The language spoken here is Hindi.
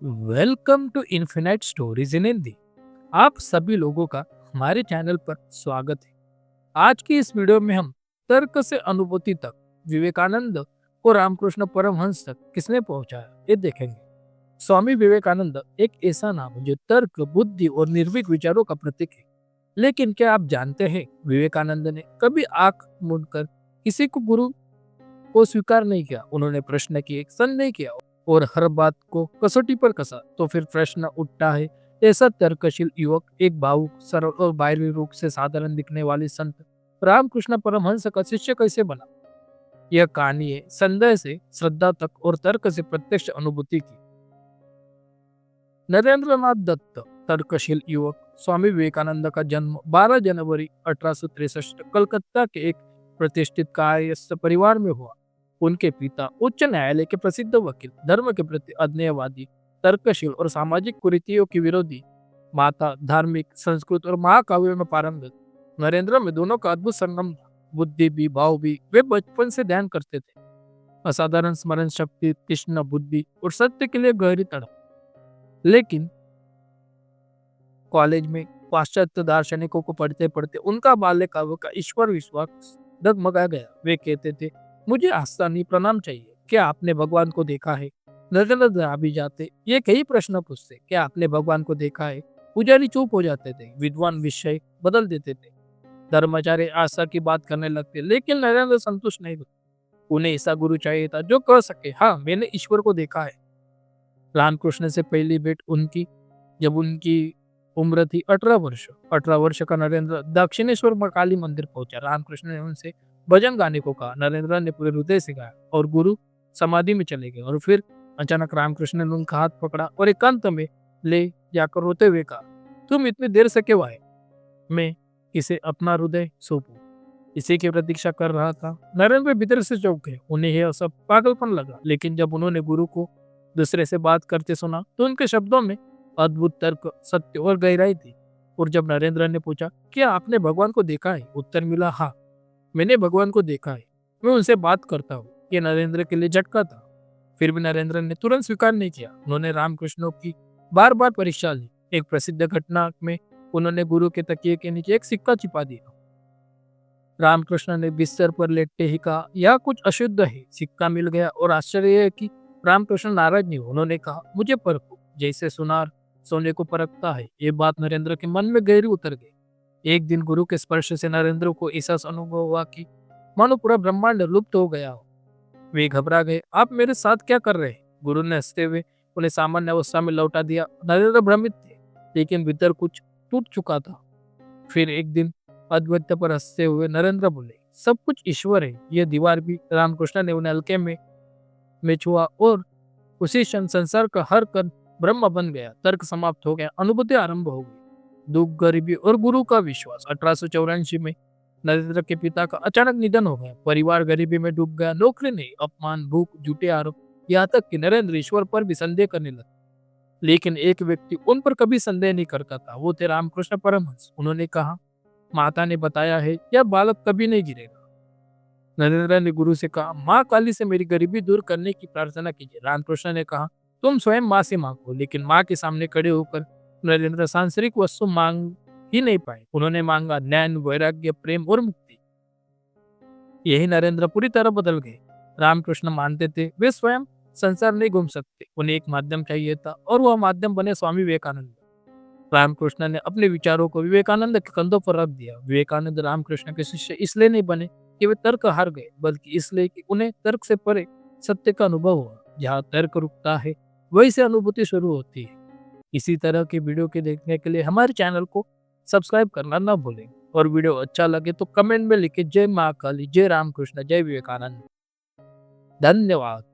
Welcome to infinite stories in Hindi. आप सभी लोगों का हमारे चैनल पर स्वागत है। आज की इस वीडियो में हम तर्क से अनुभूति तक, विवेकानंद और रामकृष्ण परमहंस तक किसने पहुंचाया ये देखेंगे। स्वामी विवेकानंद एक ऐसा नाम है जो तर्क, बुद्धि और निर्भीक विचारों का प्रतीक है। लेकिन क्या आप जानते हैं, विवेकानंद ने कभी आंख मूंदकर किसी को गुरु को स्वीकार नहीं किया। उन्होंने प्रश्न किए, संदेह किया और हर बात को कसौटी पर कसा। तो फिर प्रश्न उठता है, ऐसा तर्कशील युवक, एक भावुक, सरल और बाहरी रूप से साधारण दिखने वाले संत रामकृष्ण परमहंस का शिष्य कैसे बना। यह कहानी है संदेह से श्रद्धा तक और तर्क से प्रत्यक्ष अनुभूति की। नरेंद्रनाथ दत्त, तर्कशील युवक। स्वामी विवेकानंद का जन्म 12 जनवरी 1863 कलकत्ता के एक प्रतिष्ठित कायस्थ परिवार में हुआ। उनके पिता उच्च न्यायालय के प्रसिद्ध वकील, धर्म के प्रति अज्ञेयवादी, तर्कशील और सामाजिक कुरीतियों के विरोधी। माता धार्मिक, संस्कृत और महाकाव्यों में पारंगत। नरेंद्र में दोनों का अद्भुत संगम था, बुद्धि भी भाव भी। वे बचपन से ध्यान करते थे, असाधारण स्मरण शक्ति, तीक्ष्ण बुद्धि और सत्य के लिए गहरी तड़प। लेकिन कॉलेज में पाश्चात्य दार्शनिकों को पढ़ते पढ़ते उनका बाल्यकाल का ईश्वर विश्वास डगमगा गया। वे कहते थे, मुझे आस्था नहीं, प्रणाम चाहिए। क्या आपने भगवान को देखा है? नरेंद्र भी जाते, ये कई प्रश्न पूछते, क्या आपने भगवान को देखा है? पुजारी चुप हो जाते थे, विद्वान विषय बदल देते थे, धर्माचार्य आस्था की बात करने लगते। लेकिन नरेंद्र संतुष्ट नहीं हुए। उन्हें ऐसा गुरु चाहिए था जो कह सके, हाँ मैंने ईश्वर को देखा है। रामकृष्ण से पहली भेंट उनकी जब उनकी उम्र थी 18 वर्ष। 18 वर्ष का नरेंद्र दक्षिणेश्वर में काली मंदिर पहुंचा। रामकृष्ण ने उनसे भजन गाने को कहा। नरेंद्र ने पूरे हृदय से गाया और गुरु समाधि में चले गए। और फिर अचानक रामकृष्ण ने उनका हाथ पकड़ा और एकांत में ले जाकर रोते हुए कहा, तुम इतनी देर से क्यों आए? मैं इसे अपना हृदय सौंपू, इसी की प्रतीक्षा कर रहा था। नरेंद्र भीतर से चौंक गए। उन्हें यह सब पागलपन लगा। लेकिन जब उन्होंने गुरु को दूसरे से बात करते सुना तो उनके शब्दों में अद्भुत तर्क, सत्य और गहराई थी। और जब नरेंद्र ने पूछा, क्या आपने भगवान को देखा है? उत्तर मिला, हाँ मैंने भगवान को देखा है, मैं उनसे बात करता हूँ। ये नरेंद्र के लिए झटका था। फिर भी नरेंद्र ने तुरंत स्वीकार नहीं किया। उन्होंने रामकृष्ण की बार बार परीक्षा ली। एक प्रसिद्ध घटना में उन्होंने गुरु के तकिए के नीचे एक सिक्का छिपा दिया। रामकृष्ण ने बिस्तर पर लेटते ही कहा, यह कुछ अशुद्ध है। सिक्का मिल गया और आश्चर्य है कि रामकृष्ण नाराज नहीं हुए। उन्होंने कहा, मुझे परखो जैसे सुनार सोने को परखता है। ये बात नरेंद्र के मन में गहरी उतर गई। एक दिन गुरु के स्पर्श से नरेंद्र को ऐसा अनुभव हुआ कि मानो पूरा ब्रह्मांड लुप्त हो गया हो। वे घबरा गए, आप मेरे साथ क्या कर रहे हैं? गुरु ने हंसते हुए उन्हें सामान्य अवस्था में लौटा दिया। नरेंद्र भ्रमित थे, लेकिन भीतर कुछ टूट चुका था। फिर एक दिन अद्वैत पर हंसते हुए नरेंद्र बोले, सब कुछ ईश्वर है। यह दीवार भी। रामकृष्ण ने उन्हें हल्के में छुआ और उसी क्षण संसार का हर कण ब्रह्म बन गया। तर्क समाप्त हो गया, अनुभूति आरंभ हो गई। दुख, गरीबी और गुरु का विश्वास। 1884 में नरेंद्र के पिता का अचानक निधन हो गया। परिवार गरीबी में डूब गया। नौकरी नहीं, अपमान, भूख, झूठे आरोप, यहाँ तक कि नरेंद्र ईश्वर पर भी संदेह करने लगा। लेकिन एक व्यक्ति उन पर कभी संदेह नहीं करता था, वो थे रामकृष्ण परमहंस। उन्होंने कहा, माता ने बताया है यह बालक कभी नहीं गिरेगा। नरेंद्र ने गुरु से कहा, माँ काली से मेरी गरीबी दूर करने की प्रार्थना कीजिए। रामकृष्ण ने कहा, तुम स्वयं माँ से मांगो। लेकिन माँ के सामने खड़े होकर नरेंद्र सांसारिक वस्तु मांग ही नहीं पाए। उन्होंने मांगा ज्ञान, वैराग्य, प्रेम और मुक्ति। यही नरेंद्र पूरी तरह बदल गए। रामकृष्ण मानते थे वे स्वयं संसार नहीं घूम सकते, उन्हें एक माध्यम चाहिए था और वह माध्यम बने स्वामी विवेकानंद। रामकृष्ण ने अपने विचारों को विवेकानंद के कंधों पर रख दिया। विवेकानंद रामकृष्ण के शिष्य इसलिए नहीं बने कि वे तर्क हार गए, बल्कि इसलिए कि उन्हें तर्क से परे सत्य का अनुभव हुआ। जहाँ तर्क रुकता है वहीं से अनुभूति शुरू होती है। इसी तरह के वीडियो के देखने के लिए हमारे चैनल को सब्सक्राइब करना ना भूलें। और वीडियो अच्छा लगे तो कमेंट में लिखे, जय माँ काली, जय रामकृष्ण, जय विवेकानंद। धन्यवाद।